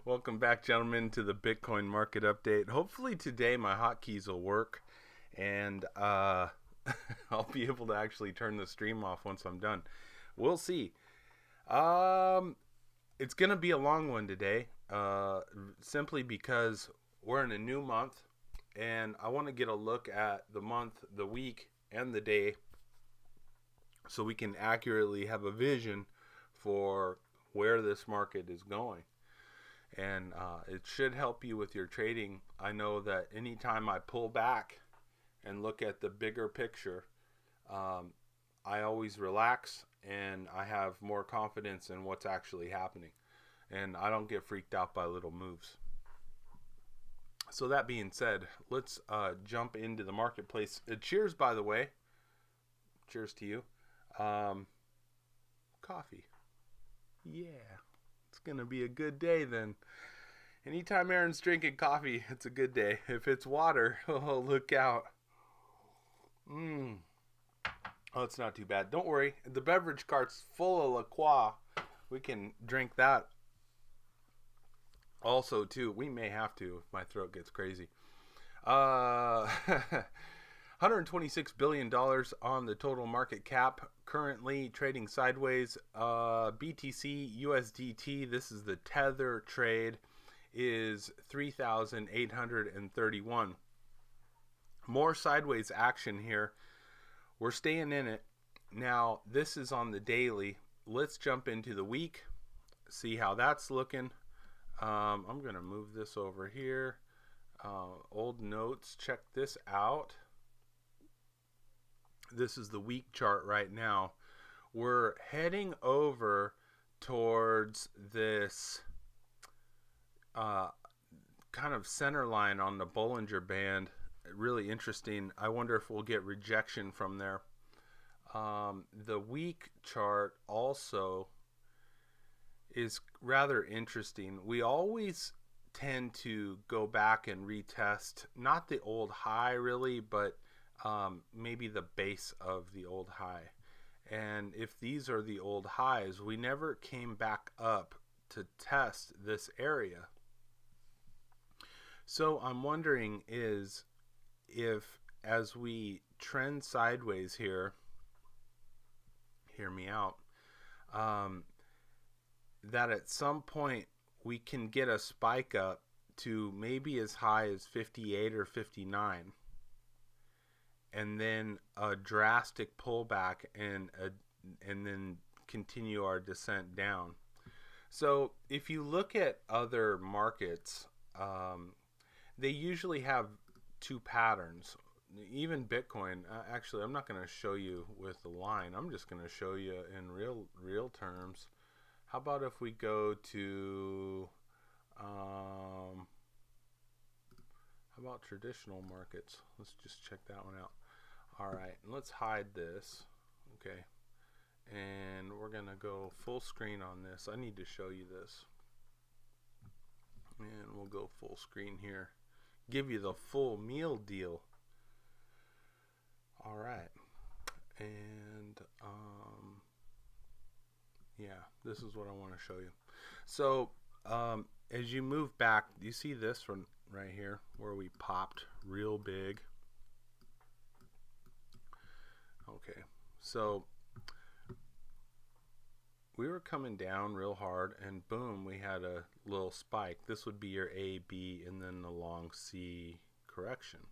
Welcome back, gentlemen, to the Bitcoin market update. Hopefully today my hotkeys will work, and I'll be able to actually turn the stream off once I'm done. We'll see. Um, it's gonna be a long one today, simply because we're in a new month, and I want to get a look at the month, the week, and the day, so we can accurately have a vision for where this market is going. And it should help you with your trading. I know that anytime I pull back and look at the bigger picture, um, I always relax and I have more confidence in what's actually happening. And I don't get freaked out by little moves. So that being said, let's jump into the marketplace. Cheers, by the way. Cheers to you. Um, Coffee. Yeah. It's going to be a good day then. Anytime Aaron's drinking coffee, it's a good day. If it's water, oh, look out. Mmm. Oh, it's not too bad. Don't worry. The beverage cart's full of La Croix. We can drink that also, too. We may have to if my throat gets crazy. $126 billion on the total market cap. Currently trading sideways. BTC USDT, this is the Tether trade, is 3,831. More sideways action here. We're staying in it. Now, this is on the daily. Let's jump into the week, see how that's looking. I'm going to move this over here. Old notes, check this out. This is the week chart right now. We're heading over towards this kind of center line on the Bollinger Band. Really interesting. I wonder if we'll get rejection from there. The week chart also is rather interesting. We always tend to go back and retest, not the old high really, but maybe the base of the old high. And if these are the old highs, we never came back up to test this area. So I'm wondering is if as we trend sideways here, hear me out, that at some point we can get a spike up to maybe as high as 58 or 59, and then a drastic pullback and then continue our descent down. So if you look at other markets, they usually have two patterns. Even Bitcoin, actually I'm not going to show you with the line, I'm just going to show you in real terms. How about if we go to how about traditional markets? Let's just check that one out. All right, and let's hide this. Okay, and we're gonna go full screen on this. I need to show you this, and we'll go full screen here, give you the full meal deal. All right, and yeah, this is what I want to show you. So as you move back, do you see this one right here where we popped real big? Okay, so we were coming down real hard and boom, we had a little spike. This would be your A, B, and then the long C correction.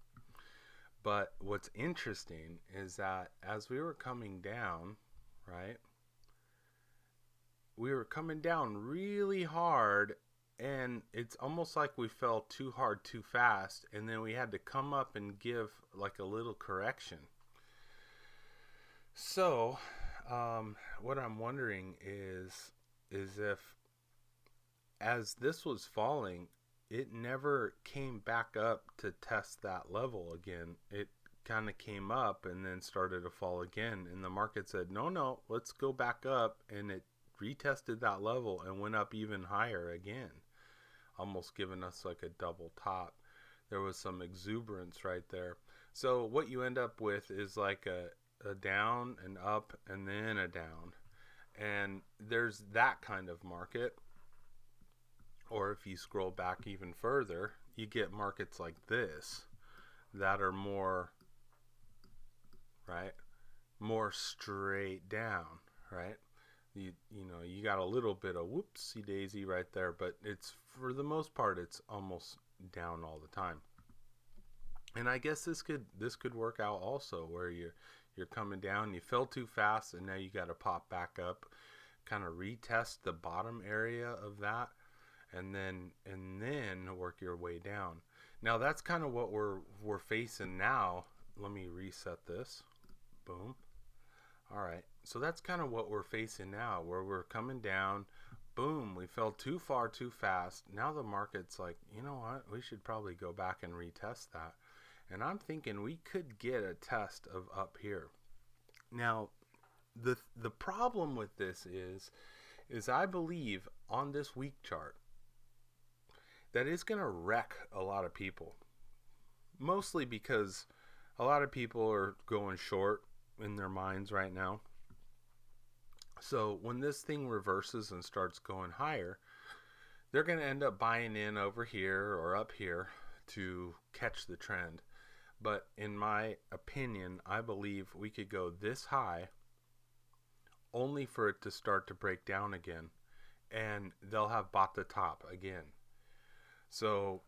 But what's interesting is that as we were coming down, right, we were coming down really hard, and it's almost like we fell too hard too fast, and then we had to come up and give like a little correction. So what I'm wondering is if as this was falling, it never came back up to test that level again. It kind of came up and then started to fall again, and the market said no, let's go back up, and it retested that level and went up even higher again, almost giving us like a double top. There was some exuberance right there. So what you end up with is like a down and up and then a down, and there's that kind of market. Or if you scroll back even further, you get markets like this that are more, right, more straight down, right? You know, you got a little bit of whoopsie daisy right there, but it's, for the most part, it's almost down all the time. And I guess this could work out also, where you're coming down, you fell too fast, and now you got to pop back up, kind of retest the bottom area of that, and then work your way down. Now that's kind of what we're facing now. Let me reset this. Boom. All right. So that's kind of what we're facing now, where we're coming down. Boom, we fell too far too fast. Now the market's like, you know what? We should probably go back and retest that. And I'm thinking we could get a test of up here. Now, the problem with this is I believe on this week chart that it's going to wreck a lot of people. Mostly because a lot of people are going short in their minds right now. So when this thing reverses and starts going higher, they're going to end up buying in over here or up here to catch the trend. But in my opinion, I believe we could go this high only for it to start to break down again, and they'll have bought the top again. So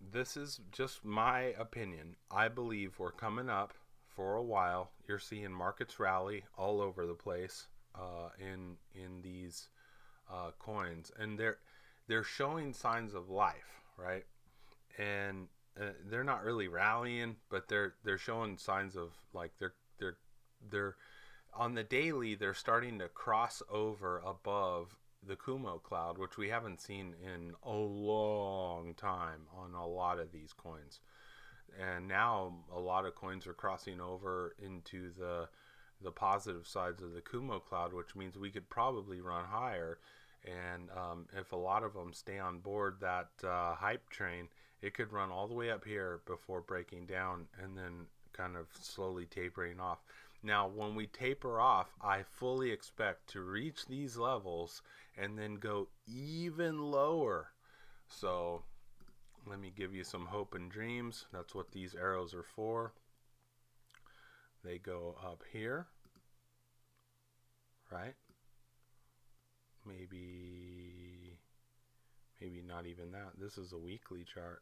this is just my opinion. I believe we're coming up for a while. You're seeing markets rally all over the place in these coins, and they're showing signs of life, right? And they're not really rallying, but they're showing signs of, like, they're on the daily, they're starting to cross over above the Kumo cloud, which we haven't seen in a long time on a lot of these coins. And now a lot of coins are crossing over into the positive sides of the Kumo cloud, which means we could probably run higher. And if a lot of them stay on board that hype train, it could run all the way up here before breaking down and then kind of slowly tapering off. Now, when we taper off, I fully expect to reach these levels and then go even lower. So let me give you some hope and dreams. That's what these arrows are for. They go up here, right? Maybe not even that. This is a weekly chart.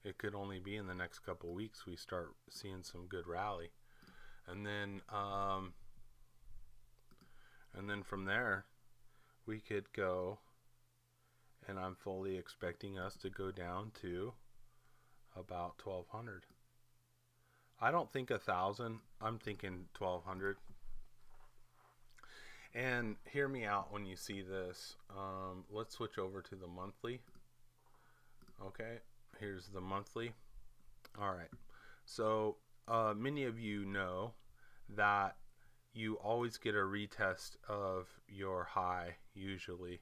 It could only be in the next couple weeks we start seeing some good rally. And then from there we could go, and I'm fully expecting us to go down to about 1200. I don't think 1,000. I'm thinking 1200. And hear me out when you see this. Let's switch over to the monthly. Okay, here's the monthly. All right. So many of you know that you always get a retest of your high usually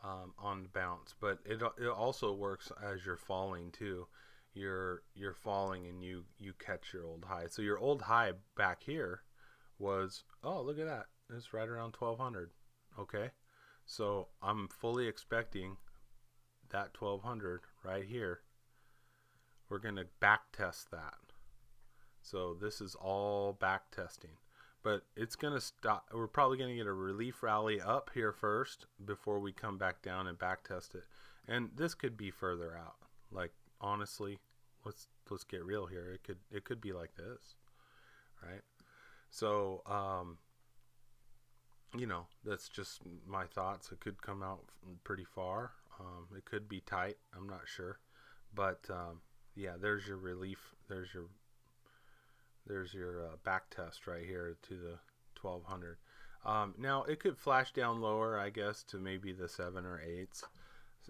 on the bounce, but it also works as you're falling too. You're falling and you catch your old high. So your old high back here was, oh, look at that, it's right around 1200. Okay, so I'm fully expecting that 1200 right here. We're going to back test that. So this is all back testing, but it's going to stop. We're probably going to get a relief rally up here first before we come back down and back test it. And this could be further out. Like, honestly, let's get real here. It could be like this, right? So you know, that's just my thoughts. It could come out pretty far. It could be tight. I'm not sure, but yeah, there's your relief. There's your back test right here to the 1200. Now it could flash down lower, I guess, to maybe the 7 or 8s,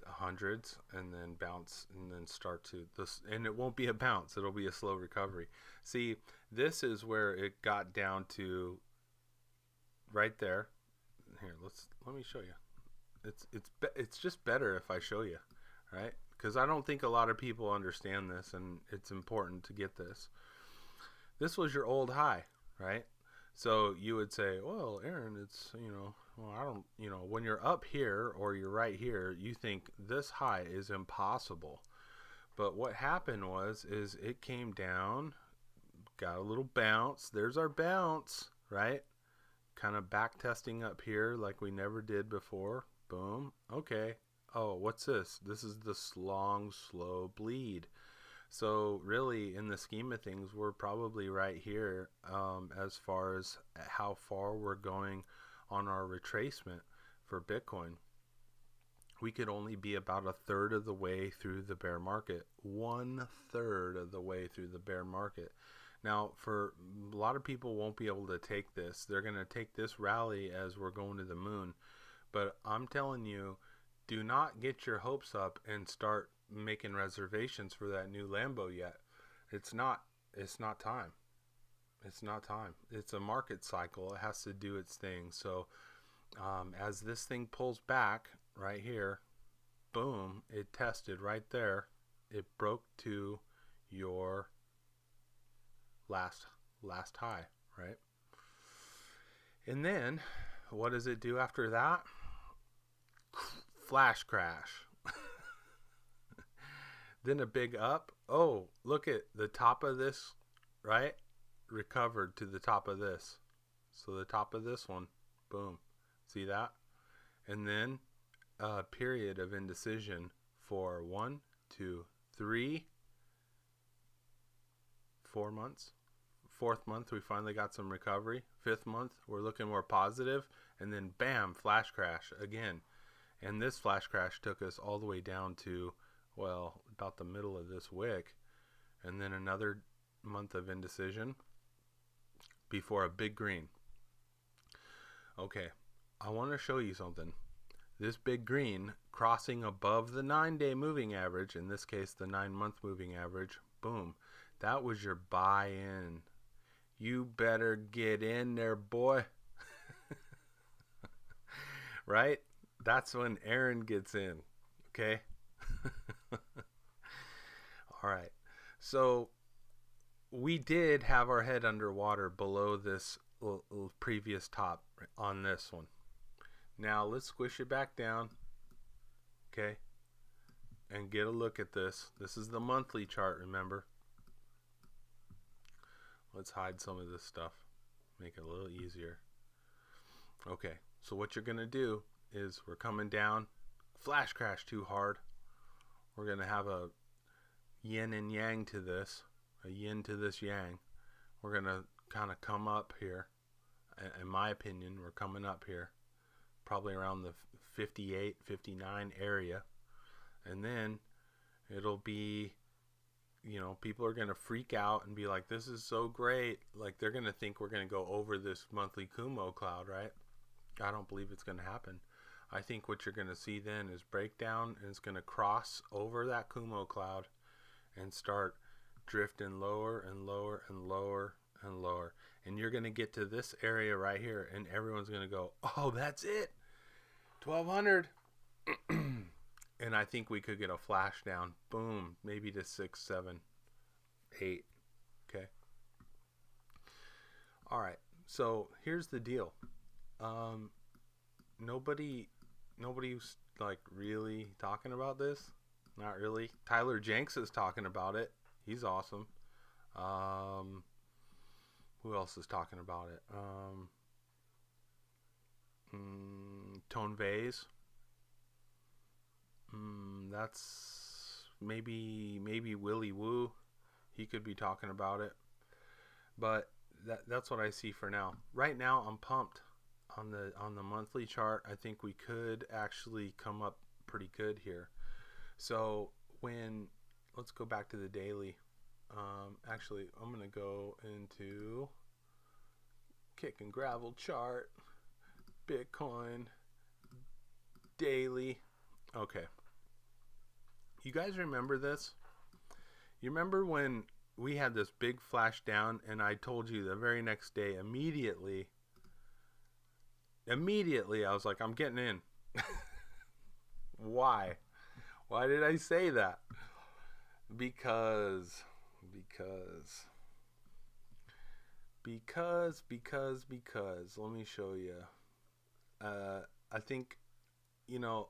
hundreds, and then bounce, and then start to this. And it won't be a bounce. It'll be a slow recovery. See, this is where it got down to right there. Here, let me show you. It's just better if I show you, right? Because I don't think a lot of people understand this, and it's important to get this. This was your old high, right? So you would say, well, Aaron, it's, well, I don't, when you're up here or you're right here, you think this high is impossible. But what happened is it came down, got a little bounce. There's our bounce, right? Kind of back testing up here like we never did before. Boom. Okay. Oh, what's this? This is the long, slow bleed. So really, in the scheme of things, we're probably right here as far as how far we're going on our retracement for Bitcoin. We could only be about a third of the way through the bear market. 1/3 of the way through the bear market. Now, for a lot of people won't be able to take this. They're going to take this rally as we're going to the moon. But I'm telling you, do not get your hopes up and start making reservations for that new Lambo yet. It's not time. It's not time. It's a market cycle. It has to do its thing. So as this thing pulls back right here, boom, it tested right there. It broke to your last high, right? And then what does it do after that? Flash crash. Then a big up. Oh, look at the top of this, right? Recovered to the top of this. So the top of this one, boom. See that? And then a period of indecision for 1, 2, 3, 4 months. 4th month, we finally got some recovery. 5th month, we're looking more positive. And then bam, flash crash again. And this flash crash took us all the way down to, well, about the middle of this wick. And then another month of indecision before a big green. Okay, I want to show you something. This big green crossing above the 9-day moving average, in this case the 9-month moving average, boom. That was your buy-in. You better get in there, boy. Right? That's when Aaron gets in. Okay? All right. So we did have our head underwater below this previous top on this one. Now let's squish it back down. Okay? And get a look at this. This is the monthly chart, remember? Let's hide some of this stuff. Make it a little easier. Okay, so what you're going to do is we're coming down. Flash crash too hard. We're going to have a yin and yang to this. A yin to this yang. We're going to kind of come up here. In my opinion, we're coming up here. Probably around the 58, 59 area. And then it'll be, people are going to freak out and be like, this is so great. Like, they're going to think we're going to go over this monthly Kumo cloud, right? I don't believe it's going to happen. I think what you're going to see then is breakdown, and it's going to cross over that Kumo cloud and start drifting lower and lower and lower and lower. And you're going to get to this area right here, and everyone's going to go, oh, that's it. 1200. And I think we could get a flash down. Boom. Maybe to 6, 7, 8. Okay. All right. So here's the deal. Nobody's like really talking about this. Not really. Tyler Jenks is talking about it. He's awesome. Who else is talking about it? Tone Vase. That's maybe Willy Woo. He could be talking about it. But that's what I see for now. Right now I'm pumped on the monthly chart. I think we could actually come up pretty good here. So let's go back to the daily. Actually, I'm going to go into KicknGravel chart, Bitcoin, daily. Okay. You guys remember this? You remember when we had this big flash down and I told you the very next day, immediately I was like, I'm getting in. Why? Why did I say that? Because Because, let me show you. I think, you know,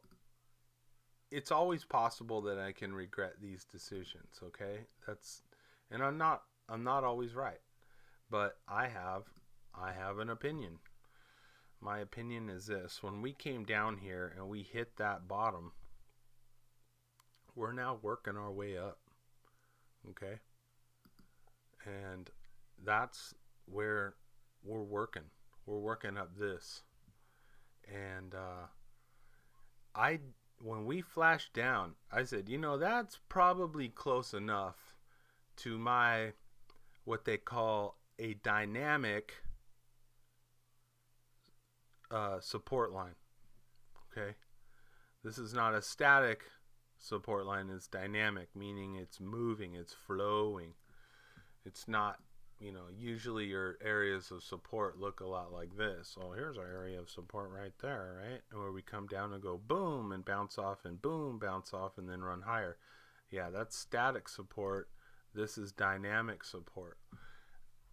it's always possible that I can regret these decisions, okay? And I'm not always right, but I have an opinion. My opinion is this: when we came down here and we hit that bottom, we're now working our way up, okay? And that's where we're working. We're working up this. And when we flashed down, I said, you know, that's probably close enough to my, what they call a dynamic support line. Okay. This is not a static support line. It's dynamic, meaning it's moving, it's flowing. It's not, you know, usually your areas of support look a lot like this. So here's our area of support right there, right? And where we come down and go boom and bounce off and boom, bounce off and then run higher. Yeah, that's static support. This is dynamic support.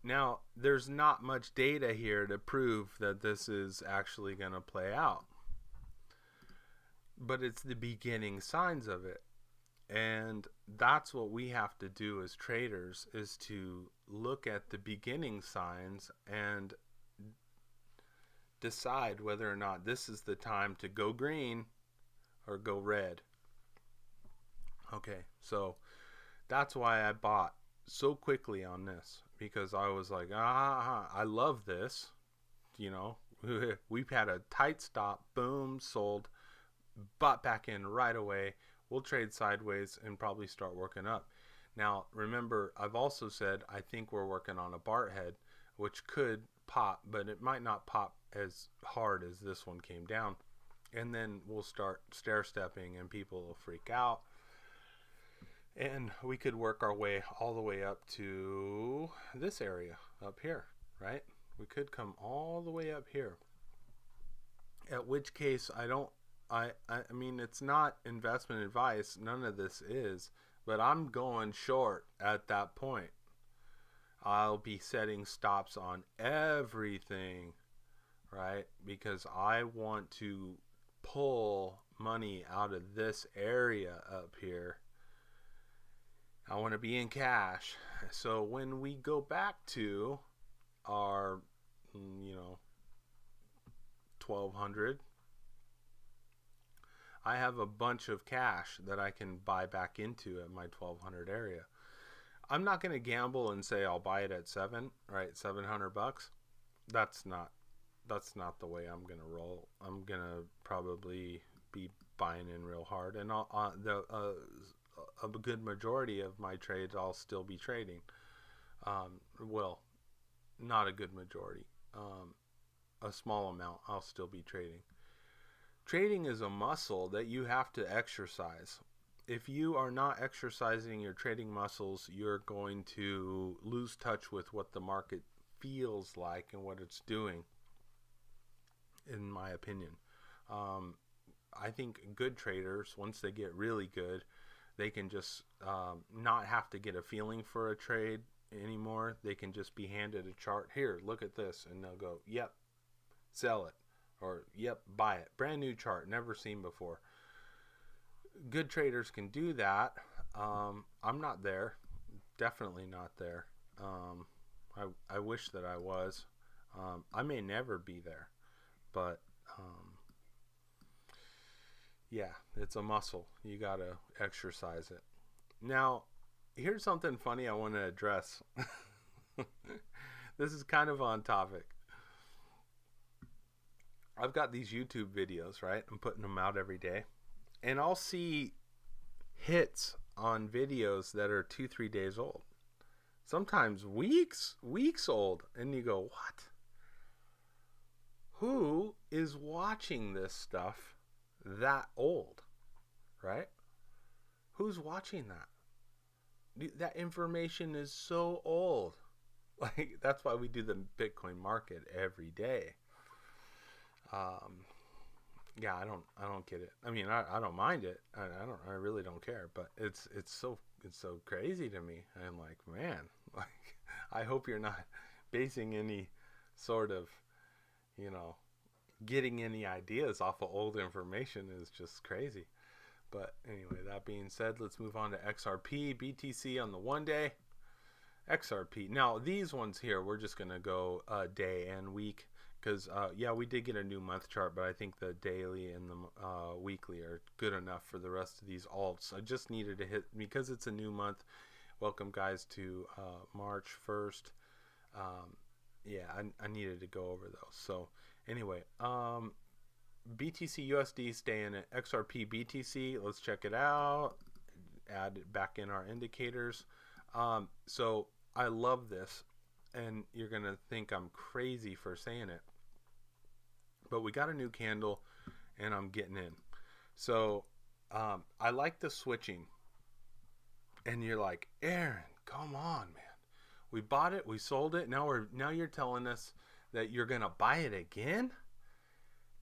Now, there's not much data here to prove that this is actually going to play out. But it's the beginning signs of it. And that's what we have to do as traders, is to look at the beginning signs and decide whether or not this is the time to go green or go red. Okay, so that's why I bought so quickly on this, because I was like, I love this. You know, we've had a tight stop, boom, sold, bought back in right away. We'll trade sideways and probably start working up. Now, remember, I've also said I think we're working on a BART head, which could pop, but it might not pop as hard as this one came down. And then we'll start stair-stepping and people will freak out. And we could work our way all the way up to this area up here, right? We could come all the way up here. At which case, I mean, it's not investment advice. None of this is. But I'm going short at that point. I'll be setting stops on everything, right? Because I want to pull money out of this area up here. I want to be in cash. So when we go back to our, you know, 1200, I have a bunch of cash that I can buy back into at my 1200 area. I'm not going to gamble and say I'll buy it at 7, right? $700. That's not the way I'm going to roll. I'm going to probably be buying in real hard, and a good majority of my trades I'll still be trading. Well, not a good majority. A small amount I'll still be trading. Trading is a muscle that you have to exercise. If you are not exercising your trading muscles, you're going to lose touch with what the market feels like and what it's doing, in my opinion. I think good traders, once they get really good, they can just not have to get a feeling for a trade anymore. They can just be handed a chart. Here, look at this. And they'll go, yep, sell it. Or, yep, buy it. Brand new chart, never seen before. Good traders can do that. I'm not there. Definitely not there. I wish that I was. I may never be there. But, yeah, it's a muscle. You got to exercise it. Now, here's something funny I want to address. This is kind of on topic. I've got these YouTube videos, right? I'm putting them out every day. And I'll see hits on videos that are 2-3 days old. Sometimes weeks old. And you go, what? Who is watching this stuff that old, right? Who's watching that? That information is so old. Like, that's why we do the Bitcoin market every day. Yeah, I don't get it. I mean, I don't mind it. I really don't care. But it's so crazy to me. I'm like, man, like, I hope you're not basing any sort of, you know, getting any ideas off of old information is just crazy. But anyway, that being said, let's move on to XRP, BTC on the 1 day. XRP. Now, these ones here, we're just going to go day and week because, yeah, we did get a new month chart, but I think the daily and the weekly are good enough for the rest of these alts. I just needed to hit, because it's a new month. Welcome, guys, to March 1st. Yeah, I needed to go over those. So, anyway, BTC USD staying at XRP BTC. Let's check it out. Add it back in our indicators. So I love this, and you're gonna think I'm crazy for saying it, but we got a new candle, and I'm getting in. So I like the switching, and you're like, Aaron, come on, man. We bought it, we sold it. Now you're telling us that you're gonna buy it again.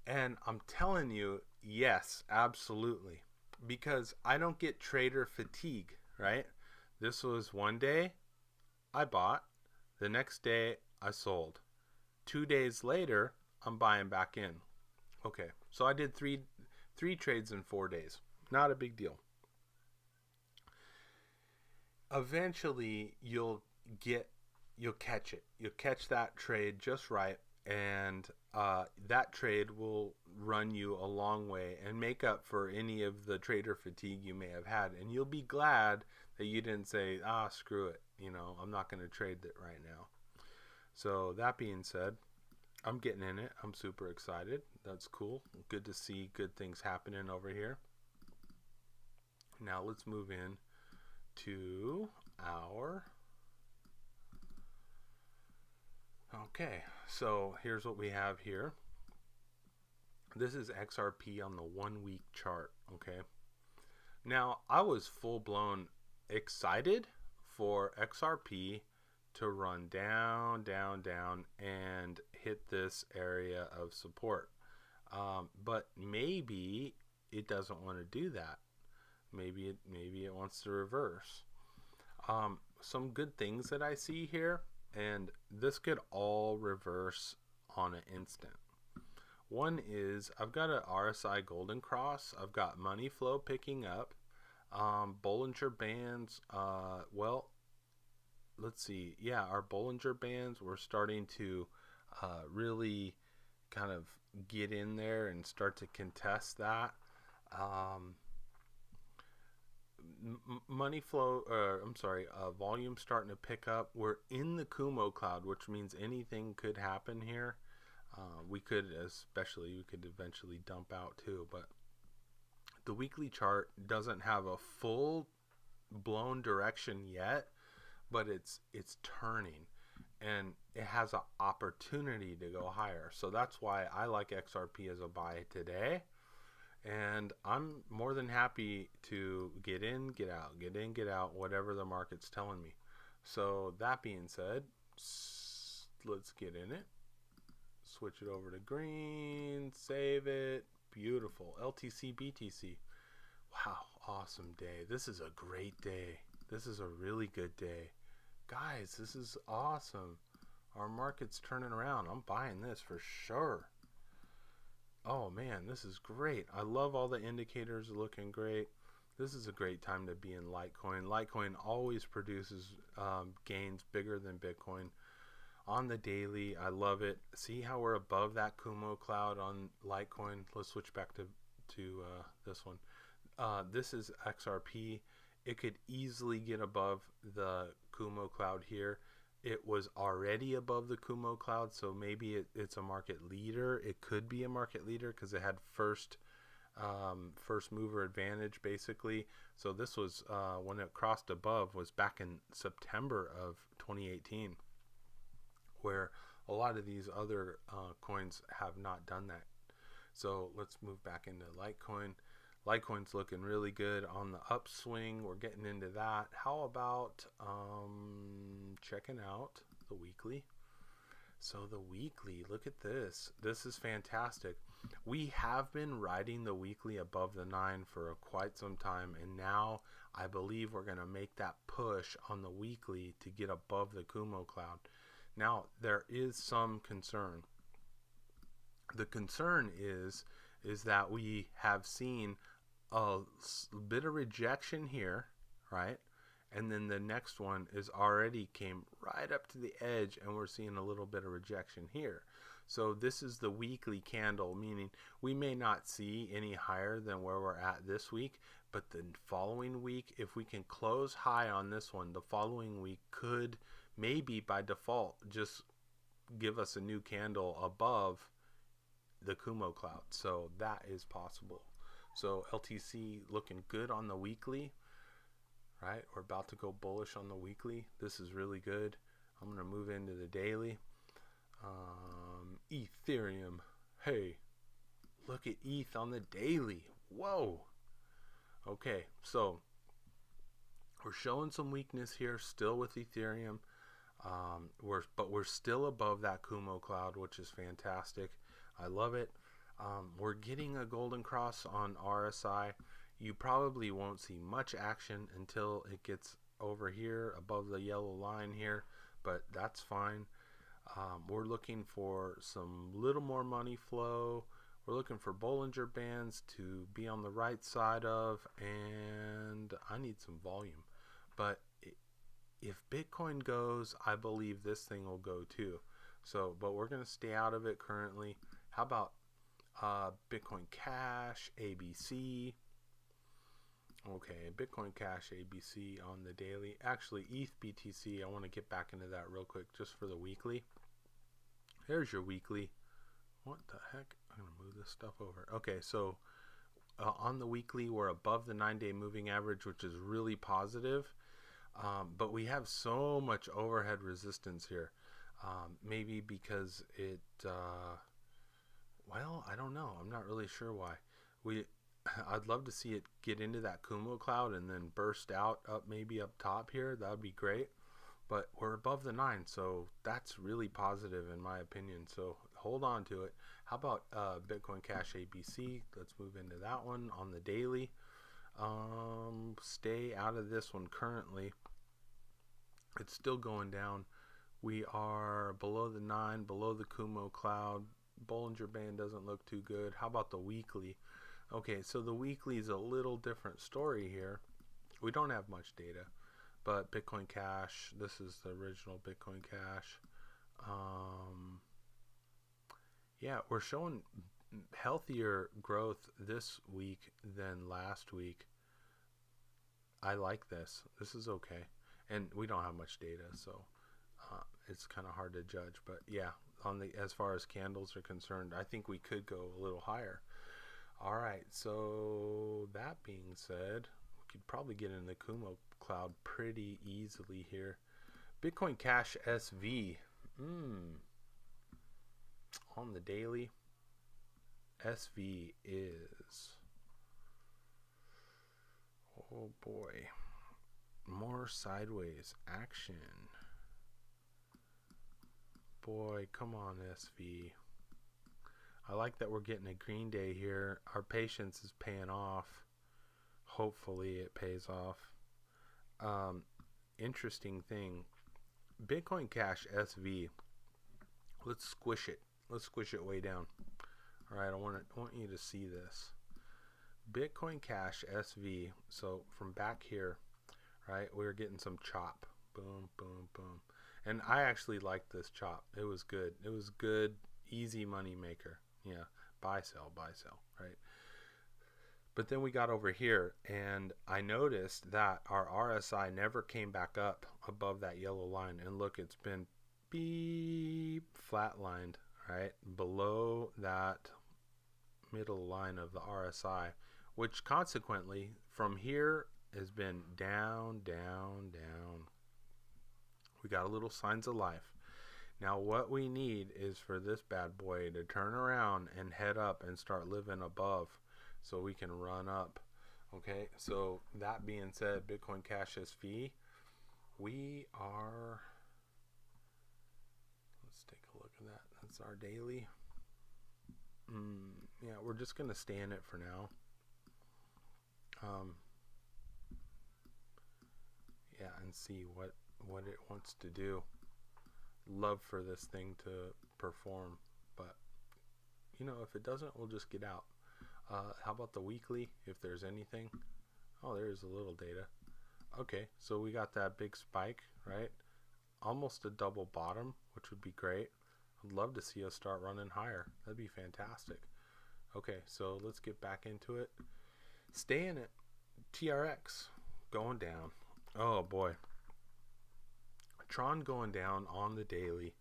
And I'm telling you, yes, absolutely. Because I don't get trader fatigue, right? This was 1 day I bought. The next day I sold. 2 days later, I'm buying back in. Okay, so I did three trades in 4 days. Not a big deal. Eventually, you'll catch it. You'll catch that trade just right. And that trade will run you a long way and make up for any of the trader fatigue you may have had. And you'll be glad that you didn't say, screw it. You know, I'm not going to trade it right now. So that being said, I'm getting in it. I'm super excited. That's cool. Good to see good things happening over here. Now let's move in to our... Okay, so here's what we have here. This is XRP on the 1 week chart, okay? Now, I was full-blown excited for XRP to run down, down, down, and hit this area of support. But maybe it doesn't want to do that. Maybe it wants to reverse. Some good things that I see here, and this could all reverse on an instant. One is I've got an RSI golden cross. I've got money flow picking up. Bollinger Bands, well, let's see. Yeah, our Bollinger Bands, we're starting to really kind of get in there and start to contest that. Money flow, volume starting to pick up. We're in the Kumo cloud, which means anything could happen here. We could eventually dump out too, but the weekly chart doesn't have a full blown direction yet, but it's turning, and it has an opportunity to go higher. So that's why I like XRP as a buy today. And I'm more than happy to get in, get out, get in, get out, whatever the market's telling me. So that being said, let's get in it. Switch it over to green, save it. Beautiful. LTC, BTC. Wow, awesome day. This is a great day. This is a really good day. Guys, this is awesome. Our market's turning around. I'm buying this for sure. Oh man, this is great. I love all the indicators looking great. This is a great time to be in Litecoin. Litecoin always produces gains bigger than Bitcoin. On the daily, I love it. See how we're above that Kumo cloud on Litecoin? Let's switch back to this one. This is XRP. It could easily get above the Kumo cloud here. It was already above the Kumo cloud, so maybe it's a market leader. It could be a market leader because it had first mover advantage, basically. So this was when it crossed above was back in September of 2018, where a lot of these other coins have not done that. So let's move back into Litecoin. Litecoin's looking really good on the upswing. We're getting into that. How about checking out the weekly? So the weekly, look at this. This is fantastic. We have been riding the weekly above the 9 for quite some time, and now I believe we're going to make that push on the weekly to get above the Kumo cloud. Now, there is some concern. The concern is that we have seen a bit of rejection here, right? And then the next one is already came right up to the edge, and we're seeing a little bit of rejection here. So this is the weekly candle, meaning we may not see any higher than where we're at this week, but the following week, if we can close high on this one, the following week could maybe by default just give us a new candle above the Kumo cloud. So that is possible. So LTC looking good on the weekly, right? We're about to go bullish on the weekly. This is really good. I'm going to move into the daily. Ethereum. Hey, look at ETH on the daily. Whoa. Okay, so we're showing some weakness here still with Ethereum. But we're still above that Kumo cloud, which is fantastic. I love it. We're getting a golden cross on RSI. You probably won't see much action until it gets over here above the yellow line here, but that's fine. We're looking for some little more money flow. We're looking for Bollinger Bands to be on the right side of, and I need some volume. But if Bitcoin goes, I believe this thing will go too. So, but we're going to stay out of it currently. How about Bitcoin Cash, ABC? Okay, Bitcoin Cash, ABC on the daily. Actually, ETH BTC, I want to get back into that real quick just for the weekly. There's your weekly. What the heck? I'm going to move this stuff over. Okay, so on the weekly, we're above the 9-day moving average, which is really positive. But we have so much overhead resistance here. Maybe because it, well, I don't know. I'm not really sure why. I'd love to see it get into that Kumo cloud and then burst out up maybe up top here. That would be great. But we're above the 9, so that's really positive in my opinion. So hold on to it. How about Bitcoin Cash ABC? Let's move into that one on the daily. Stay out of this one currently. It's still going down. We are below the 9, below the Kumo cloud. Bollinger Band doesn't look too good. How about the weekly? Okay, so the weekly is a little different story here. We don't have much data, but Bitcoin Cash, this is the original Bitcoin Cash. Yeah, we're showing healthier growth this week than last week. I like this. This is okay. And we don't have much data, so it's kind of hard to judge. But yeah, as far as candles are concerned, I think we could go a little higher. All right, so that being said, we could probably get in the Kumo cloud pretty easily here. Bitcoin Cash SV. On the daily, SV is, oh boy, more sideways action. Boy, come on, SV. I like that we're getting a green day here. Our patience is paying off. Hopefully it pays off. Interesting thing. Bitcoin Cash SV. Let's squish it. Let's squish it way down. All right, I want you to see this. Bitcoin Cash SV. So from back here, right, we were getting some chop. Boom, boom, boom. And I actually liked this chop. It was good. It was good, easy money maker. Yeah, buy, sell, right? But then we got over here, and I noticed that our RSI never came back up above that yellow line. And look, it's been beep flatlined, right, below that middle line of the RSI, which consequently from here has been down, down, down. We got a little signs of life. Now what we need is for this bad boy to turn around and head up and start living above so we can run up. Okay, so that being said, Bitcoin Cash SV, we are, let's take a look at that. That's our daily. Yeah, we're just going to stay in it for now. Yeah, and see what it wants to do. love for this thing to perform, but you know, if it doesn't, we'll just get out. How about the weekly, if there's anything? Oh, there's a little data. Okay, so we got that big spike, right? Almost a double bottom, which would be great. I'd love to see us start running higher. That'd be fantastic. Okay, so let's get back into it. Stay in it. TRX going down. Oh boy. Tron going down on the daily.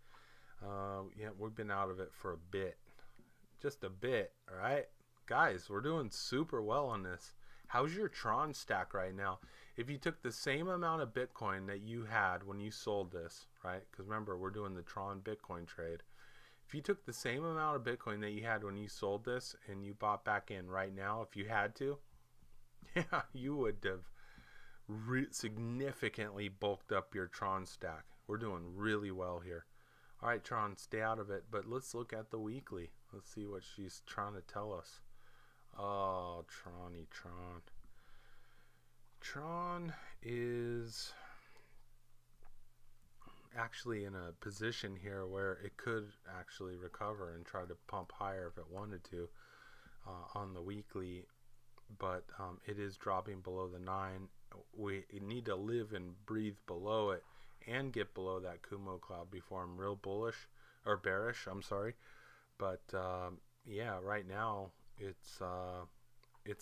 Yeah, we've been out of it for a bit. Just a bit, all right? Guys, we're doing super well on this. How's your Tron stack right now? If you took the same amount of Bitcoin that you had when you sold this, right? Because remember, we're doing the Tron Bitcoin trade. If you took the same amount of Bitcoin that you had when you sold this and you bought back in right now, if you had to, yeah, you would have significantly bulked up your Tron stack. We're doing really well here. All right, Tron, stay out of it. But let's look at the weekly. Let's see what she's trying to tell us. Oh, Tron. Tron is actually in a position here where it could actually recover and try to pump higher if it wanted to on the weekly, but it is dropping below the 9. We need to live and breathe below it and get below that Kumo cloud before I'm real bullish or bearish, I'm sorry. But yeah, right now it's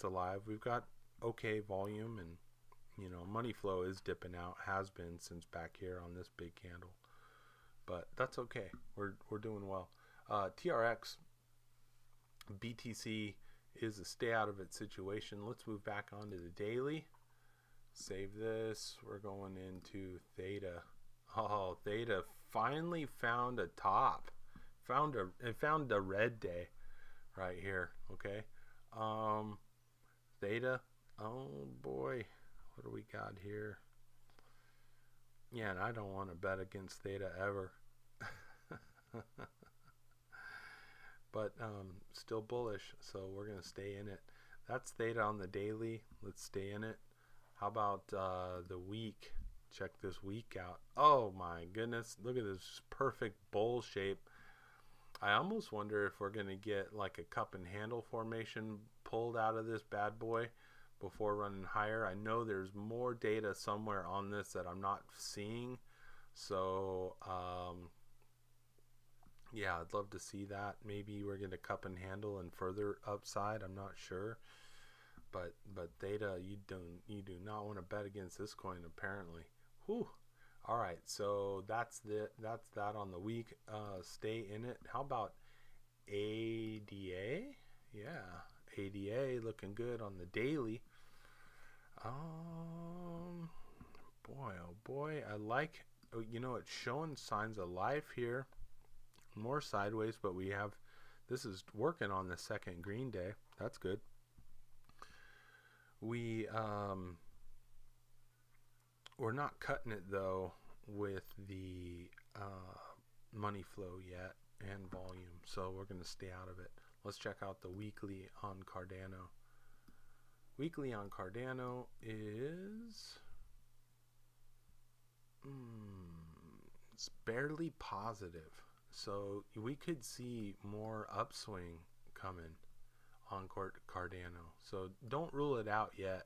alive. We've got okay volume, and you know, money flow is dipping out, has been since back here on this big candle, but that's okay. We're doing well. TRX BTC is a stay out of it situation. Let's move back onto the daily. Save this. We're going into Theta. Oh, Theta finally found a top. It found a red day right here. Okay. Theta. Oh boy. What do we got here? Yeah, and I don't want to bet against Theta ever. But still bullish, so we're going to stay in it. That's Theta on the daily. Let's stay in it. How about the week? Check this week out. Oh my goodness. Look at this perfect bowl shape. I almost wonder if we're going to get like a cup and handle formation pulled out of this bad boy before running higher. I know there's more data somewhere on this that I'm not seeing, so yeah, I'd love to see that. Maybe we're going to cup and handle and further upside. I'm not sure, but Theta, you do not want to bet against this coin apparently. Whew. All right, so that's that on the week. Stay in it. How about ADA? Yeah, ADA looking good on the daily. Boy, oh boy, I like, you know, it's showing signs of life here. More sideways, but this is working on the second green day. That's good. We're not cutting it though with the money flow yet and volume, so we're going to stay out of it. Let's check out the weekly on Cardano. Weekly on Cardano is it's barely positive, so we could see more upswing coming on Cardano, so don't rule it out yet.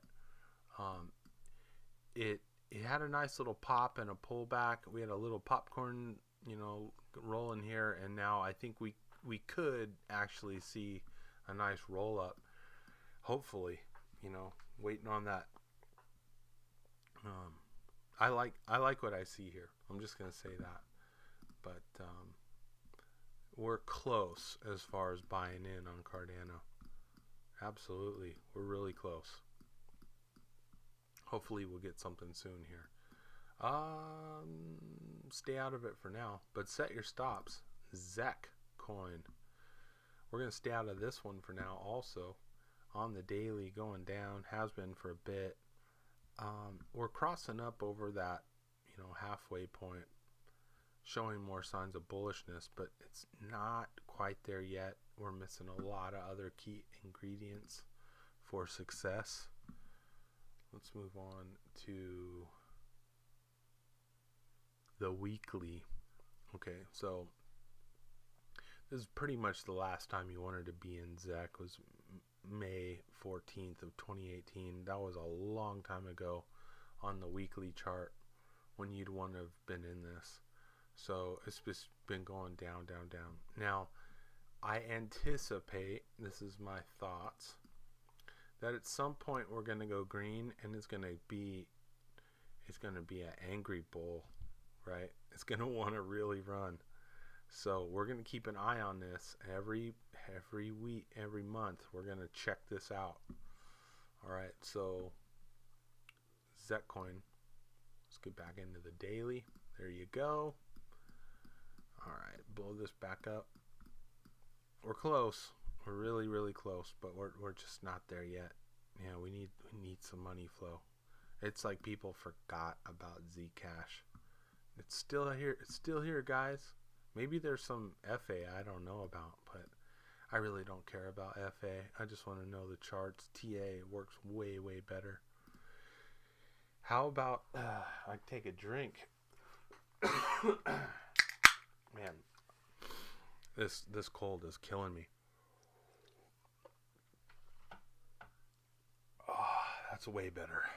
It had a nice little pop and a pullback. We had a little popcorn, you know, rolling here, and now I think we could actually see a nice roll up, hopefully. You know, waiting on that. I like what I see here. I'm just gonna say that, but we're close as far as buying in on Cardano. Absolutely, we're really close. Hopefully we'll get something soon here. Stay out of it for now, but set your stops. ZEC coin. We're gonna stay out of this one for now also. On the daily, going down, has been for a bit. We're crossing up over that, you know, halfway point, showing more signs of bullishness, but it's not quite there yet. We're missing a lot of other key ingredients for success. Let's move on to the weekly. Okay, so this is pretty much the last time you wanted to be in ZEC was May 14th of 2018. That was a long time ago on the weekly chart when you'd want to have been in this. So it's just been going down, down, down. Now, I anticipate, this is my thoughts, that at some point we're going to go green, and it's going to be an angry bull, right? It's going to want to really run. So we're going to keep an eye on this every week, every month. We're going to check this out. All right, so Zetcoin. Let's get back into the daily. There you go. All right, blow this back up. We're close. We're really, really close, but we're just not there yet. Yeah, we need some money flow. It's like people forgot about Zcash. It's still here. It's still here, guys. Maybe there's some FA I don't know about, but I really don't care about FA. I just want to know the charts. TA works way, way better. How about I take a drink? Man, this cold is killing me. Oh, that's way better.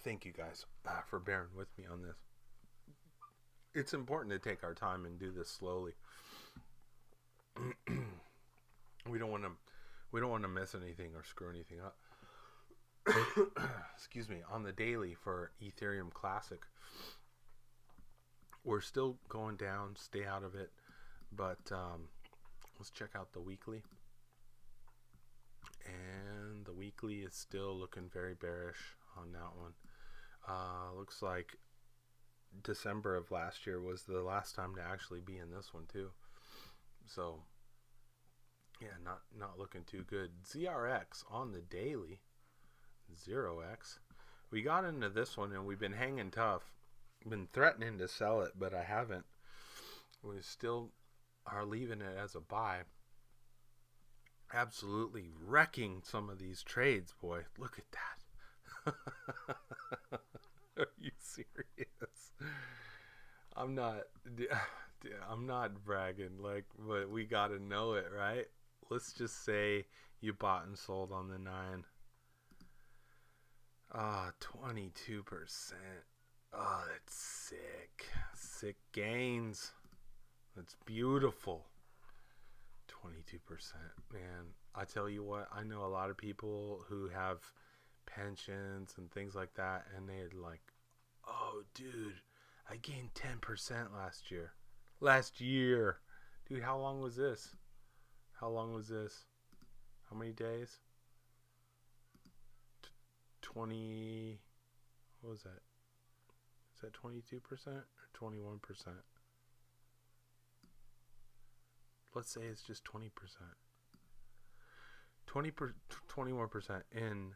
Thank you guys for bearing with me on this. It's important to take our time and do this slowly. We don't want to miss anything or screw anything up. Excuse me. On the daily for Ethereum Classic, we're still going down. Stay out of it. But let's check out the weekly. And the weekly is still looking very bearish on that one. Looks like December of last year was the last time to actually be in this one too. So yeah, not looking too good. ZRX on the daily, 0x. We got into this one and we've been hanging tough. Been threatening to sell it, but I haven't. We still are leaving it as a buy. Absolutely wrecking some of these trades, boy. Look at that. Are you serious? I'm not bragging, like, but we gotta know it, right? Let's just say you bought and sold on the 9. 22%. Oh, that's sick. Sick gains. That's beautiful. 22%. Man, I tell you what, I know a lot of people who have pensions and things like that, and they're like, oh, dude, I gained 10% last year. Dude, how long was this? How many days? 20, what was that? Is that 22% or 21%? Let's say it's just 20%. 21% in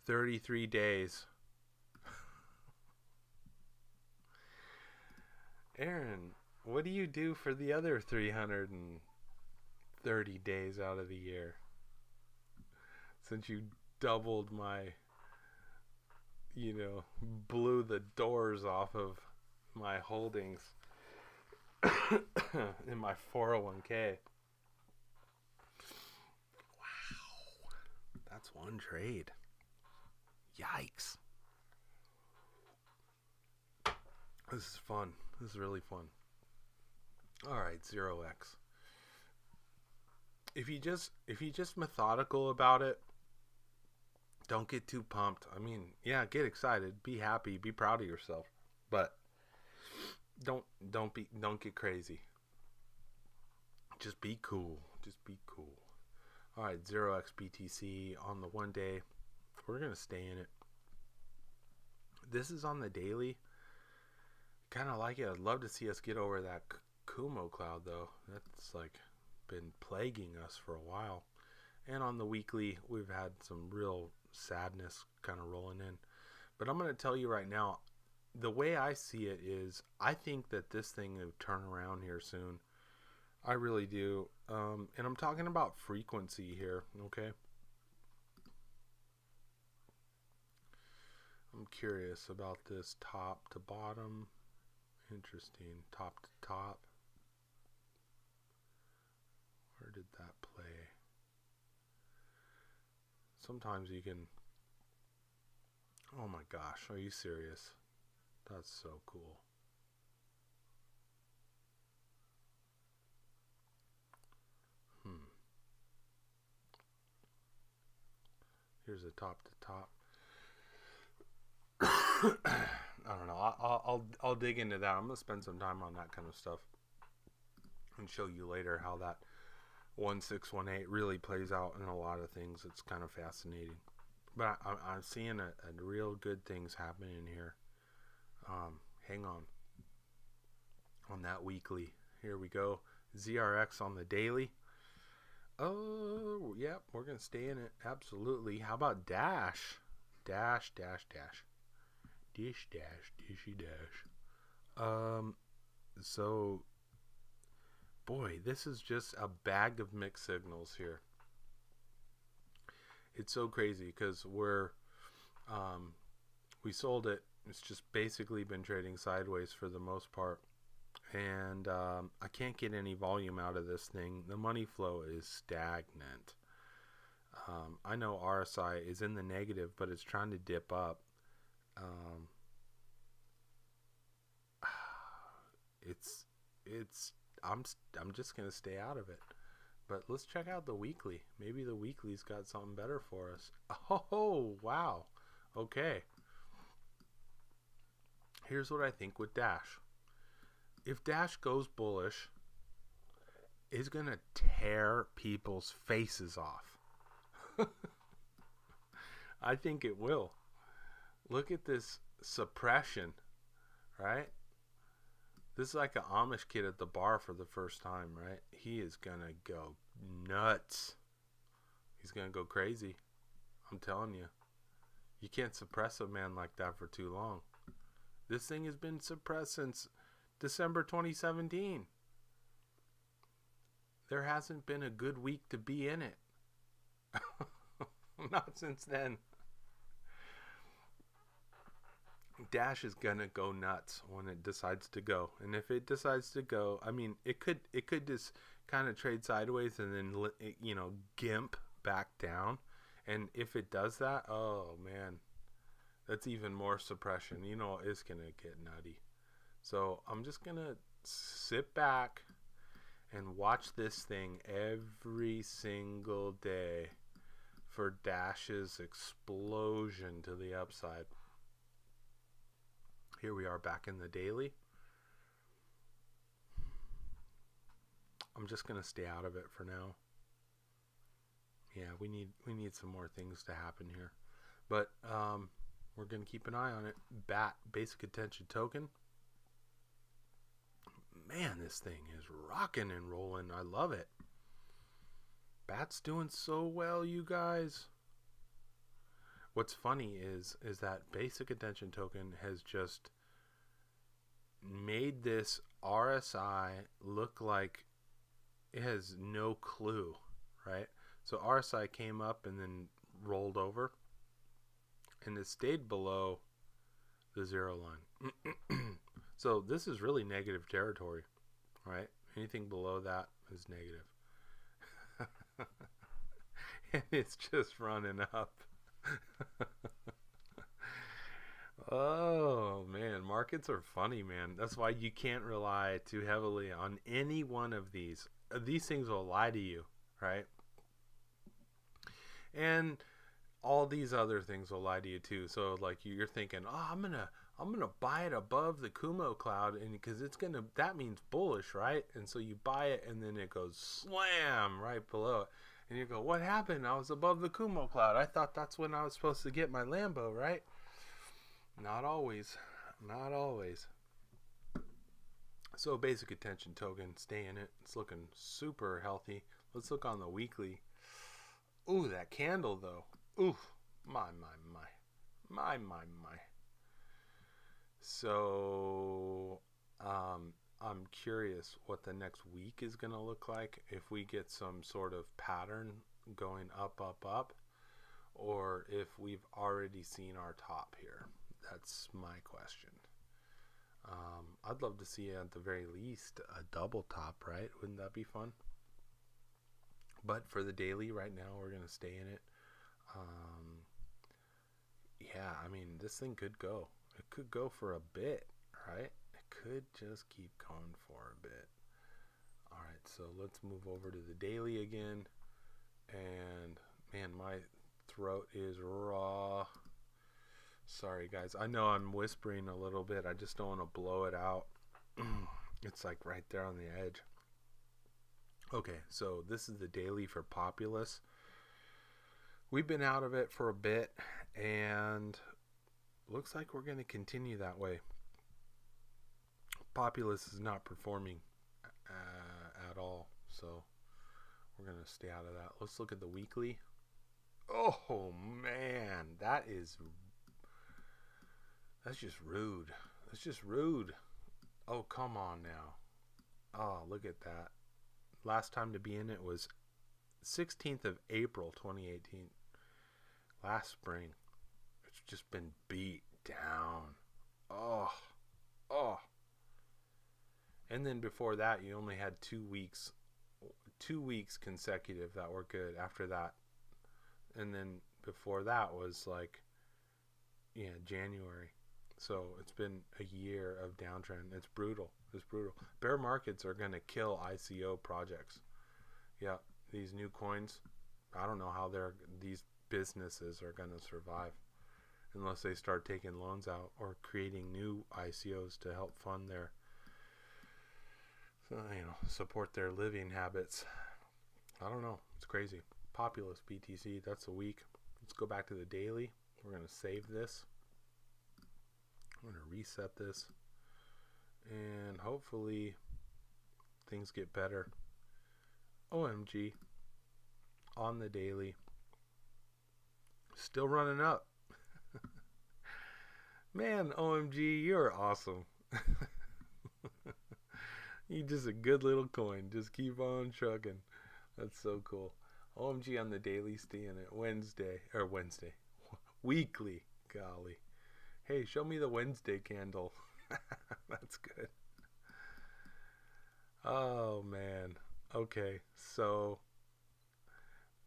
33 days. Aaron, what do you do for the other 330 days out of the year? Since you doubled my, blew the doors off of my holdings in my 401k. Wow. That's one trade. Yikes. This is fun. This is really fun. Alright, 0x. If you just methodical about it, don't get too pumped. I mean, yeah, get excited, be happy, be proud of yourself, but don't get crazy. Just be cool. All right, 0x BTC on the 1 day. We're gonna stay in it. This is on the daily. Kind of like it. I'd love to see us get over that Kumo cloud though. That's like been plaguing us for a while. And on the weekly, we've had some real sadness kind of rolling in. But I'm going to tell you right now, the way I see it is, I think that this thing will turn around here soon. I really do. And I'm talking about frequency here, okay? I'm curious about this top to bottom. Interesting. Top to top. Where did that play? Sometimes you can... Oh my gosh, are you serious? That's so cool. Here's a top to top. I don't know. I'll dig into that. I'm gonna spend some time on that kind of stuff and show you later how that 1618 really plays out in a lot of things. It's kind of fascinating. But I'm seeing a real good things happening here. Hang on that weekly. Here we go. ZRX on the daily. Oh, yep, we're going to stay in it. Absolutely. How about Dash? Dash. Dish, dash, dishy, dash. So, boy, this is just a bag of mixed signals here. It's so crazy because we sold it. It's just basically been trading sideways for the most part. And I can't get any volume out of this thing. The money flow is stagnant. I know RSI is in the negative, but it's trying to dip up. I'm just gonna stay out of it. But let's check out the weekly. Maybe the weekly's got something better for us. Oh wow. Okay. Here's what I think with Dash. If Dash goes bullish, it's going to tear people's faces off. I think it will. Look at this suppression, right? This is like an Amish kid at the bar for the first time, right? He is going to go nuts. He's going to go crazy. I'm telling you. You can't suppress a man like that for too long. This thing has been suppressed since December 2017. There hasn't been a good week to be in it. Not since then. Dash is gonna go nuts when it decides to go, and if it decides to go, I mean, it could just kind of trade sideways and then gimp back down. And if it does that, oh man, that's even more suppression. It's gonna get nutty. So I'm just going to sit back and watch this thing every single day for Dash's explosion to the upside. Here we are back in the daily. I'm just going to stay out of it for now. Yeah, we need some more things to happen here. But we're going to keep an eye on it. BAT, basic attention token. Man, this thing is rocking and rolling. I love it. BAT's doing so well, you guys. What's funny is that basic attention token has just made this RSI look like it has no clue, right? So RSI came up and then rolled over, and it stayed below the zero line. So this is really negative territory, right? Anything below that is negative. And it's just running up. Oh, man. Markets are funny, man. That's why you can't rely too heavily on any one of these. These things will lie to you, right? And all these other things will lie to you too. So like you're thinking, oh, I'm gonna buy it above the Kumo cloud, and because that means bullish, right? And so you buy it, and then it goes slam right below it, and you go, what happened? I was above the Kumo cloud. I thought that's when I was supposed to get my Lambo, right? Not always. So basic attention token, stay in it. It's looking super healthy. Let's look on the weekly. Ooh, that candle though. Ooh, my. So, I'm curious what the next week is going to look like. If we get some sort of pattern going up, or if we've already seen our top here. That's my question. I'd love to see at the very least a double top, right? Wouldn't that be fun? But for the daily right now, we're going to stay in it. Yeah, I mean, this thing could go. It could go for a bit, right? It could just keep going for a bit. All right, so let's move over to the daily again. And man, my throat is raw. Sorry, guys. I know I'm whispering a little bit. I just don't want to blow it out. It's like right there on the edge. Okay, so this is the daily for Populous. We've been out of it for a bit, and looks like we're going to continue that way. Populous is not performing at all, so we're going to stay out of that. Let's look at the weekly. Oh, man, that's just rude. That's just rude. Oh, come on now. Oh, look at that. Last time to be in it was 16th of April 2018. Last spring. It's just been beat down. Oh. And then before that, you only had 2 weeks consecutive that were good after that. And then before that was like, January. So it's been a year of downtrend. It's brutal. Bear markets are going to kill ICO projects. Yeah, these new coins, I don't know how these businesses are going to survive unless they start taking loans out or creating new ICOs to help fund their, support their living habits. I don't know. It's crazy. Populous BTC, that's a week. Let's go back to the daily. We're going to save this. I'm going to reset this. And hopefully things get better. OMG. On the daily. Still running up. Man, OMG, you're awesome. You're just a good little coin. Just keep on trucking. That's so cool. OMG on the daily, staying at Wednesday. Weekly. Golly. Hey, show me the Wednesday candle. That's good. Oh, man. Okay, so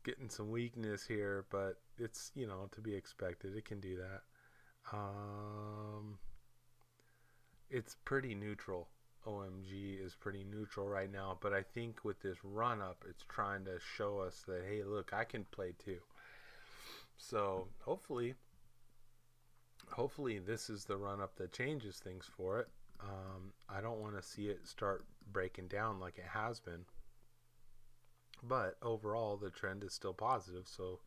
getting some weakness here, but it's, to be expected. It can do that. It's pretty neutral. OMG is pretty neutral right now, but I think with this run up, it's trying to show us that, hey, look, I can play too. So hopefully this is the run up that changes things for it. I don't want to see it start breaking down like it has been, but overall the trend is still positive. So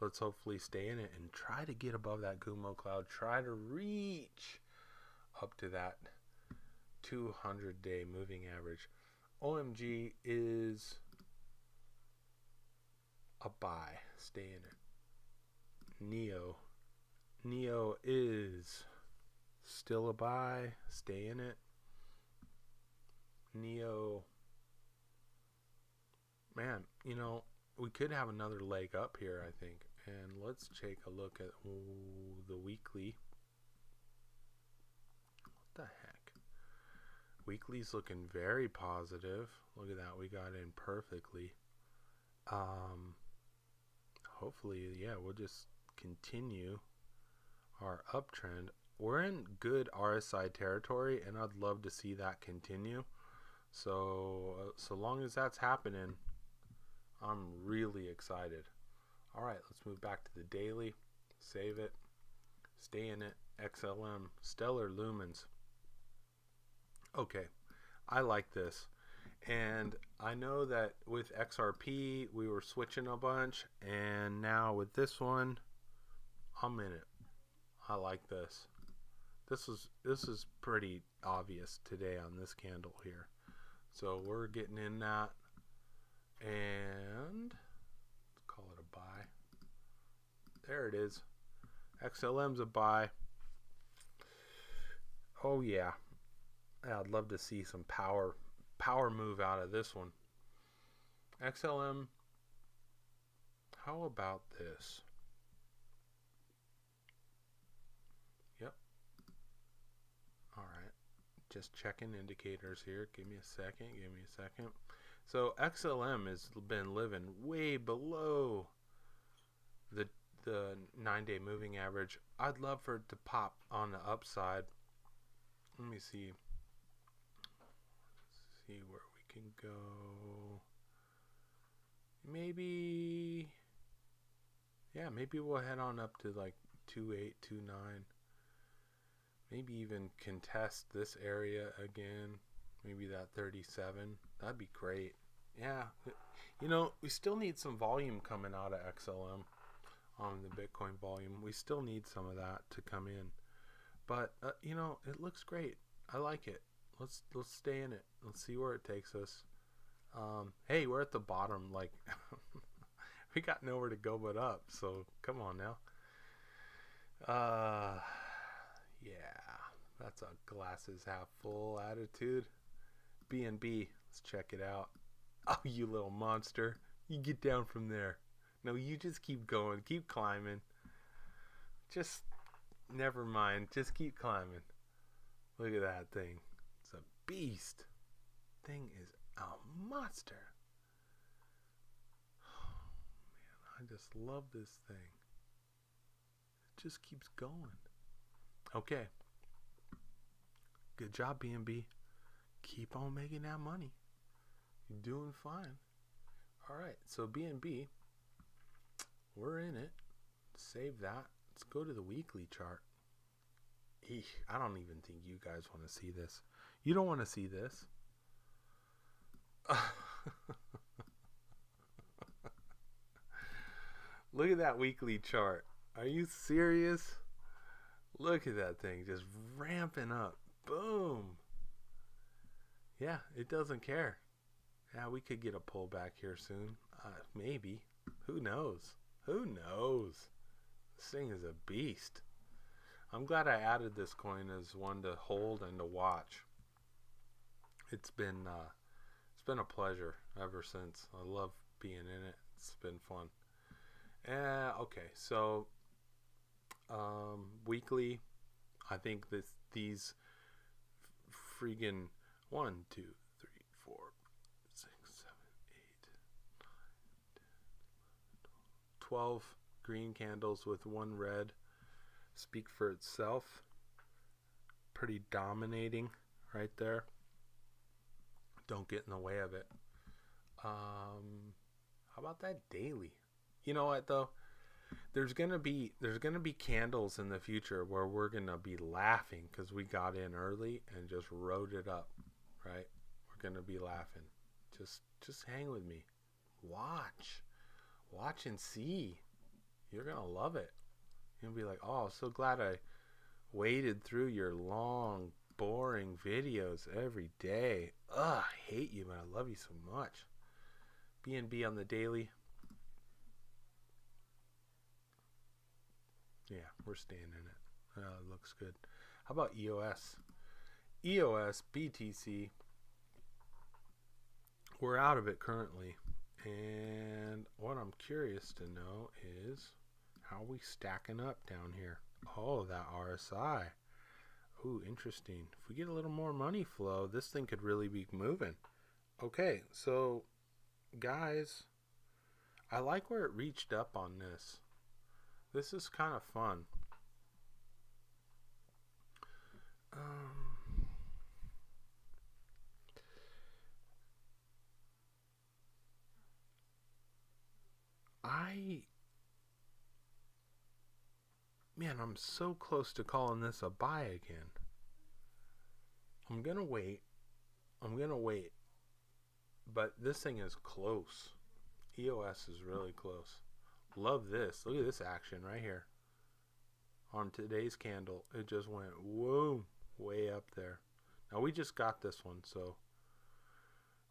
let's hopefully stay in it and try to get above that Gumo cloud. Try to reach up to that 200-day moving average. OMG is a buy. Stay in it. Neo is still a buy. Stay in it. Neo. Man, we could have another leg up here, I think. And let's take a look at the weekly. What the heck? Weekly's looking very positive. Look at that. We got in perfectly. Hopefully, we'll just continue our uptrend. We're in good RSI territory, and I'd love to see that continue. So long as that's happening, I'm really excited. All right, let's move back to the daily. Save it. Stay in it. XLM. Stellar Lumens. Okay, I like this. And I know that with XRP, we were switching a bunch. And now with this one, I'm in it. I like this. This is pretty obvious today on this candle here. So we're getting in that. And let's call it a buy. There it is. XLM's a buy. Oh yeah. I'd love to see some power move out of this one. XLM, how about this? Yep. All right. just checking indicators here. Give me a second. So XLM has been living way below the 9-day moving average. I'd love for it to pop on the upside. Let me see. See where we can go. Maybe, yeah, maybe we'll head on up to like 28, 29. Maybe even contest this area again. Maybe that 37. That'd be great. Yeah, you know, we still need some volume coming out of XLM on the Bitcoin volume. We still need some of that to come in. But you know, it looks great. I like it. Let's stay in it. Let's see where it takes us. Hey, we're at the bottom. Like, we got nowhere to go but up. So come on now. Yeah, that's a glasses half full attitude. BNB, let's check it out. Oh, you little monster. You get down from there. No, you just keep going. Keep climbing. Just, never mind. Just keep climbing. Look at that thing. It's a beast. Thing is a monster. Oh, man, I just love this thing. It just keeps going. Okay. Good job, BNB. Keep on making that money. You're doing fine. Alright, so BNB, we're in it. Save that. Let's go to the weekly chart. Eesh, I don't even think you guys want to see this. You don't want to see this. Look at that weekly chart. Are you serious? Look at that thing just ramping up. Boom. Yeah, it doesn't care. Yeah, we could get a pullback here soon. Maybe. Who knows? Who knows? This thing is a beast. I'm glad I added this coin as one to hold and to watch. It's been a pleasure ever since. I love being in it. It's been fun. Okay, so weekly, I think these freaking 1, 2, 3, 4, 6, 7, 8, 9, 10, 12 green candles with one red speak for itself. Pretty dominating right there. Don't get in the way of it. How about that daily? You know what though? There's gonna be candles in the future where we're gonna be laughing because we got in early and just rode it up, right? We're gonna be laughing. Just hang with me. Watch and see. You're gonna love it. You'll be like, oh, so glad I waded through your long, boring videos every day. Ugh, I hate you, but I love you so much. BNB on the daily. Yeah, we're staying in it. It looks good. How about EOS? EOS, BTC. We're out of it currently. And what I'm curious to know is how we stacking up down here. Oh, that RSI. Ooh, interesting. If we get a little more money flow, this thing could really be moving. Okay, so guys, I like where it reached up on this. This is kind of fun. Man, I'm so close to calling this a buy again. I'm gonna wait. But this thing is close. EOS is really close. Love this. Look at this action right here. On today's candle, it just went whoa, way up there. Now we just got this one, so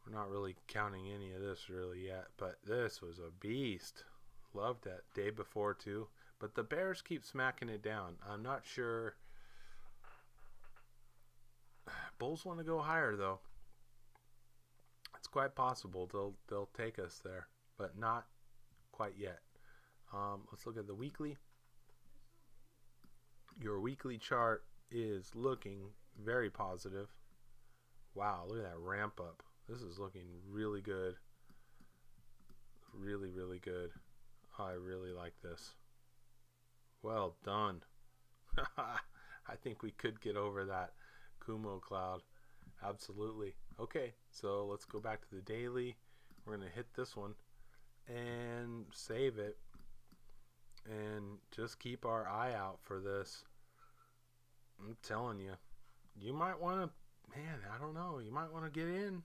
we're not really counting any of this really yet. But this was a beast. Loved that. Day before too. But the bears keep smacking it down. I'm not sure. Bulls want to go higher though. It's quite possible they'll take us there, but not quite yet. Let's look at the weekly. Your weekly chart is looking very positive. Wow, look at that ramp up. This is looking really good. Really, really good. I really like this. Well done. I think we could get over that Kumo cloud. Absolutely. Okay, so let's go back to the daily. We're going to hit this one and save it. And just keep our eye out for this. I'm telling you. You might want to, man, I don't know. You might want to get in.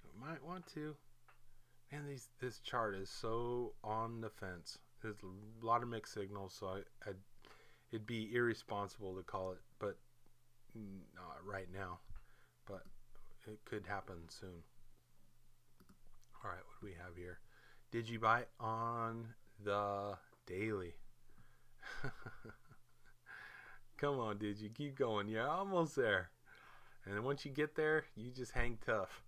You might want to. Man, this chart is so on the fence. There's a lot of mixed signals, so it'd be irresponsible to call it, but not right now. But it could happen soon. All right, what do we have here? DigiByte on the daily. Come on, Digi, keep going. You're almost there. And once you get there, you just hang tough.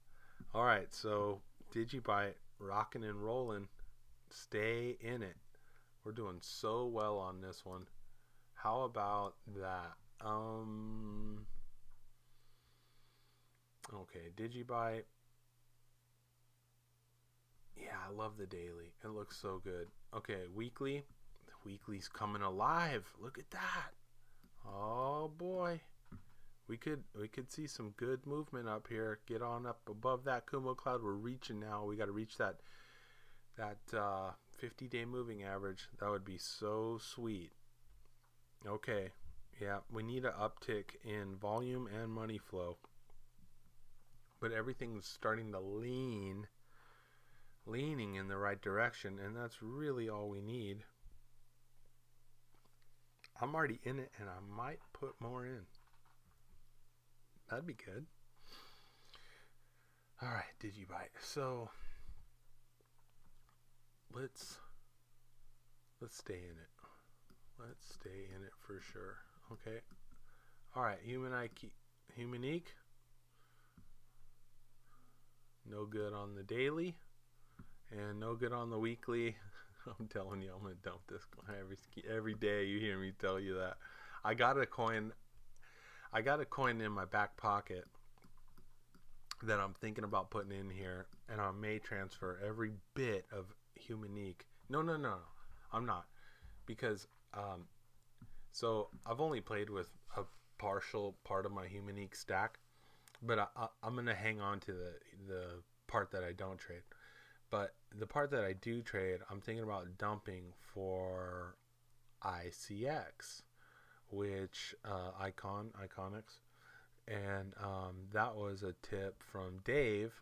All right, so DigiByte, rocking and rolling. Stay in it. We're doing so well on this one. How about that? Okay, DigiByte. Yeah, I love the daily. It looks so good. Okay, weekly. The weekly's coming alive. Look at that. Oh boy. We could see some good movement up here. Get on up above that Kumo cloud. We're reaching now. We got to reach that 50-day moving average. That would be so sweet. Okay. Yeah, we need an uptick in volume and money flow. But everything's starting to leaning in the right direction, and that's really all we need. I'm already in it, and I might put more in. That'd be good. All right, DigiByte. So let's stay in it. Let's stay in it for sure. Okay. All right, Humanique. No good on the daily, and no good on the weekly. I'm telling you, I'm gonna dump this coin every day. You hear me tell you that. I got a coin in my back pocket that I'm thinking about putting in here, and I may transfer every bit of Humanique. No, I'm not, because so I've only played with a partial part of my Humanique stack, but I'm gonna hang on to the part that I don't trade. But the part that I do trade, I'm thinking about dumping for ICX, which Iconics, and that was a tip from Dave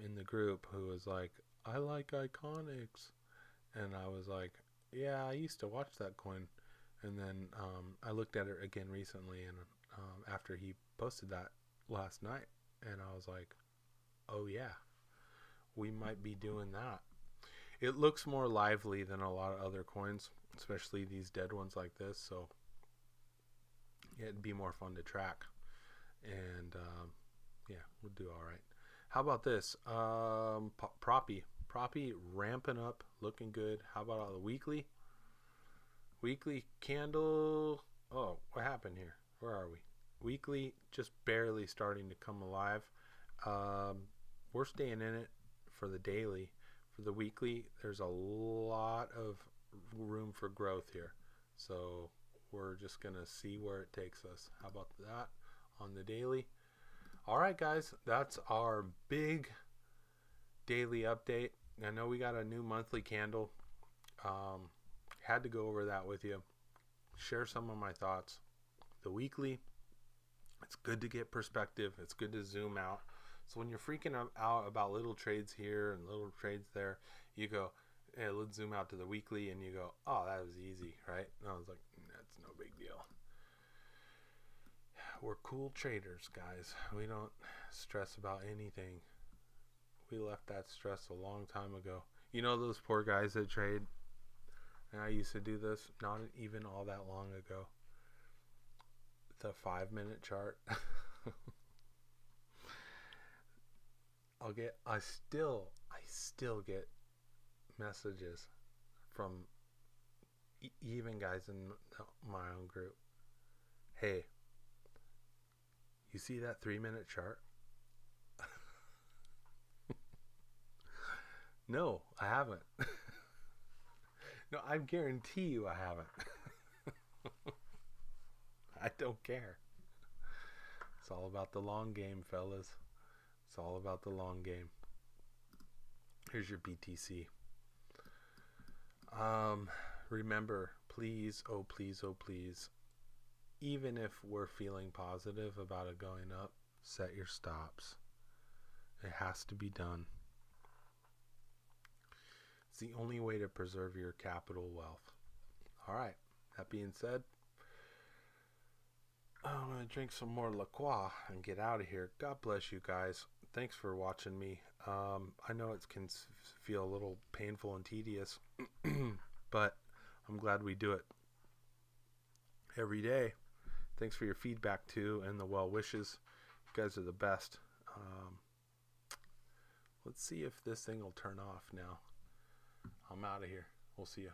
in the group, who was like, I like Iconics, and I was like, yeah, I used to watch that coin, and then I looked at it again recently, and after he posted that last night, and I was like, oh yeah, we might be doing that. It looks more lively than a lot of other coins, especially these dead ones like this, so it'd be more fun to track. And yeah, we'll do all right. How about this? Proppy ramping up, looking good. How about the weekly candle? Oh, what happened here? Where are we? Weekly just barely starting to come alive. We're staying in it for the daily. For the weekly, there's a lot of room for growth here, so we're just gonna see where it takes us. How about that on the daily? All right, guys, that's our big daily update. I know we got a new monthly candle. Had to go over that with you, share some of my thoughts. The weekly, it's good to get perspective. It's good to zoom out. So when you're freaking out about little trades here and little trades there, you go, hey, let's zoom out to the weekly, and you go, oh, that was easy, right? And I was like, that's no big deal. We're cool traders, guys. We don't stress about anything. We left that stress a long time ago. You know those poor guys that trade? And I used to do this not even all that long ago. The 5-minute chart. I still get messages from even guys in my own group. Hey, You see that 3-minute chart? No, I haven't. No, I guarantee you I haven't. I don't care. It's all about the long game, fellas. It's all about the long game. Here's your BTC. Remember, please, oh please, oh please, even if we're feeling positive about it going up, set your stops. It has to be done. It's the only way to preserve your capital wealth. All right, that being said, I'm going to drink some more La Croix and get out of here. God bless you guys. Thanks for watching me. I know it can feel a little painful and tedious, but I'm glad we do it every day. Thanks for your feedback too and the well wishes. You guys are the best. Let's see if this thing will turn off now. I'm out of here. We'll see you.